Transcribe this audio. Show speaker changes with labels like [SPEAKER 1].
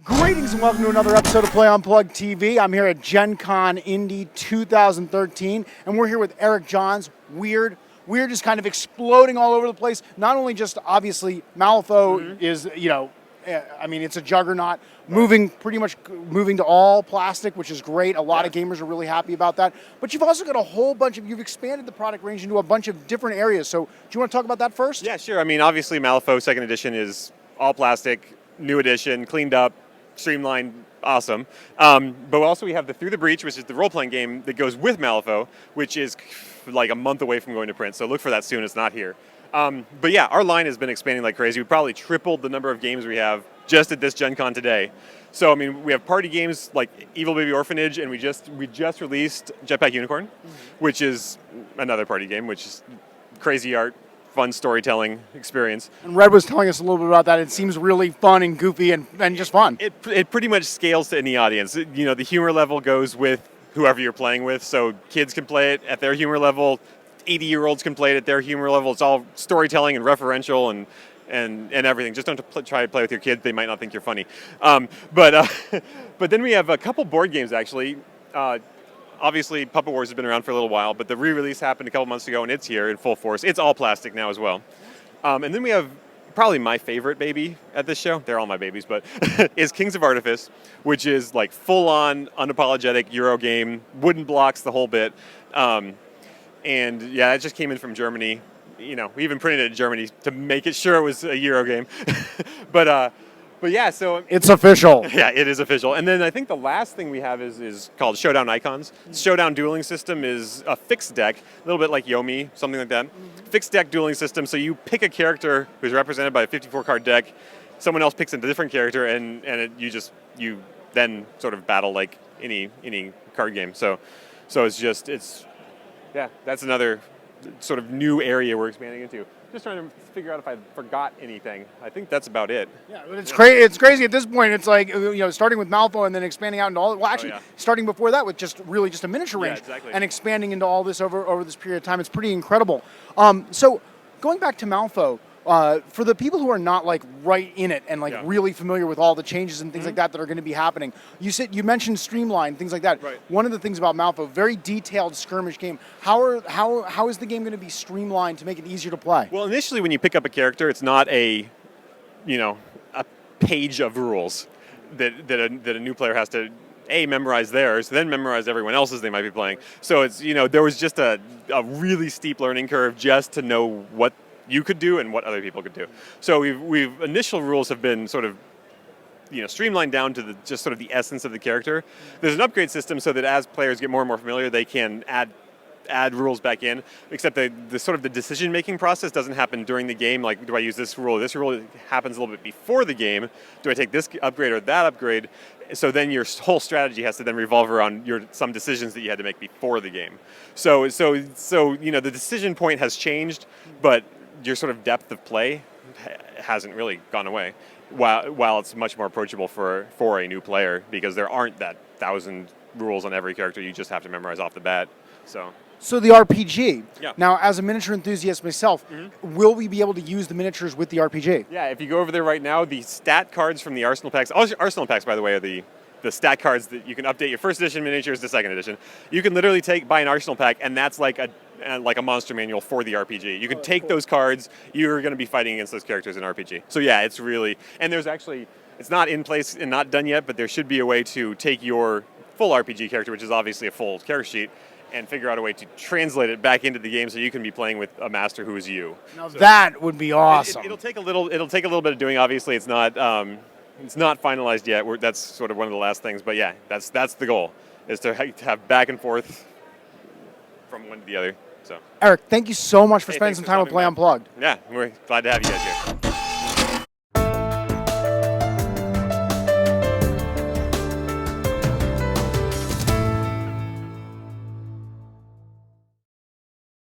[SPEAKER 1] Greetings and welcome to another episode of Play Unplugged TV. I'm here at Gen Con Indy 2013, and we're here with Eric Johns. Wyrd is kind of exploding all over the place. Not only just, obviously, Malifaux is, I mean, it's a juggernaut, pretty much moving to all plastic, which is great. A lot of gamers are really happy about that. But you've also got a whole bunch you've expanded the product range into a bunch of different areas. So do you want to talk about that first?
[SPEAKER 2] Yeah, sure. I mean, obviously, Malifaux 2nd Edition is all plastic, new edition, cleaned up, streamlined, awesome. But also we have the Through the Breach, which is the role-playing game that goes with Malifaux, which is like a month away from going to print. So look for that soon. It's not here. But yeah, our line has been expanding like crazy. We probably tripled the number of games we have just at this Gen Con today. So I mean, we have party games like Evil Baby Orphanage, and we just released Jetpack Unicorn, which is another party game, which is crazy art, fun storytelling experience.
[SPEAKER 1] And Red was telling us a little bit about that. It seems really fun and goofy and just fun.
[SPEAKER 2] It pretty much scales to any audience. You know, the humor level goes with whoever you're playing with, so kids can play it at their humor level, 80-year-olds can play it at their humor level. It's all storytelling and referential and everything. Just don't try to play with your kids. They might not think you're funny. But then we have a couple board games, actually. Obviously, Puppet Wars has been around for a little while, but the re-release happened a couple months ago, and it's here in full force. It's all plastic now as well. And then we have probably my favorite baby at this show. They're all my babies, but is Kings of Artifice, which is like full-on, unapologetic Euro game, wooden blocks, the whole bit. And yeah, it just came in from Germany. You know, we even printed it in Germany to make it sure it was a Euro game. But yeah, so
[SPEAKER 1] it's official.
[SPEAKER 2] Yeah, it is official. And then I think the last thing we have is called Showdown Icons. Showdown dueling system is a fixed deck, a little bit like Yomi, something like that. Fixed deck dueling system. So you pick a character who's represented by a 54-card deck. Someone else picks a different character, and you then sort of battle like any card game. So that's another sort of new area we're expanding into. Just trying to figure out if I forgot anything. I think that's about it.
[SPEAKER 1] Yeah, but it's crazy. It's crazy at this point. It's like, starting with Malifaux and then expanding out into all. Well, actually, starting before that with just a miniature range, and expanding into all this over this period of time. It's pretty incredible. So going back to Malifaux, for the people who are not like right in it and really familiar with all the changes and things like that are going to be happening, you mentioned Streamlined, things like that. Right. One of the things about Malifaux, very detailed skirmish game. How is the game going to be streamlined to make it easier to play?
[SPEAKER 2] Well, initially when you pick up a character, it's not a page of rules that a new player has to memorize theirs, then memorize everyone else's they might be playing. So it's there was just a really steep learning curve just to know what you could do and what other people could do. So we've initial rules have been sort of streamlined down to just sort of the essence of the character. There's an upgrade system so that as players get more and more familiar, they can add rules back in, except the sort of the decision-making process doesn't happen during the game. Like, do I use this rule? This rule happens a little bit before the game. Do I take this upgrade or that upgrade? So then your whole strategy has to then revolve around some decisions that you had to make before the game. So the decision point has changed, but your sort of depth of play hasn't really gone away. While it's much more approachable for a new player, because there aren't that 1,000 rules on every character you just have to memorize off the bat.
[SPEAKER 1] So the RPG.
[SPEAKER 2] Yeah.
[SPEAKER 1] Now, as a miniature enthusiast myself, will we be able to use the miniatures with the RPG?
[SPEAKER 2] Yeah, if you go over there right now, the stat cards from the Arsenal packs. Arsenal packs, by the way, are the stat cards that you can update your first edition miniatures to 2nd edition. You can literally buy an Arsenal pack, and that's like a monster manual for the RPG. You can take those cards. You're going to be fighting against those characters in RPG. So yeah, it's really, and there's actually, it's not in place and not done yet, but there should be a way to take your full RPG character, which is obviously a full character sheet, and figure out a way to translate it back into the game so you can be playing with a master who is you.
[SPEAKER 1] Now that would be awesome.
[SPEAKER 2] It'll take a little bit of doing. Obviously, it's not finalized yet. That's sort of one of the last things, but yeah, that's the goal, is to have back and forth from one to the other. So,
[SPEAKER 1] Eric, thank you so much for spending some time with Play Unplugged.
[SPEAKER 2] Yeah, we're glad to have you guys here.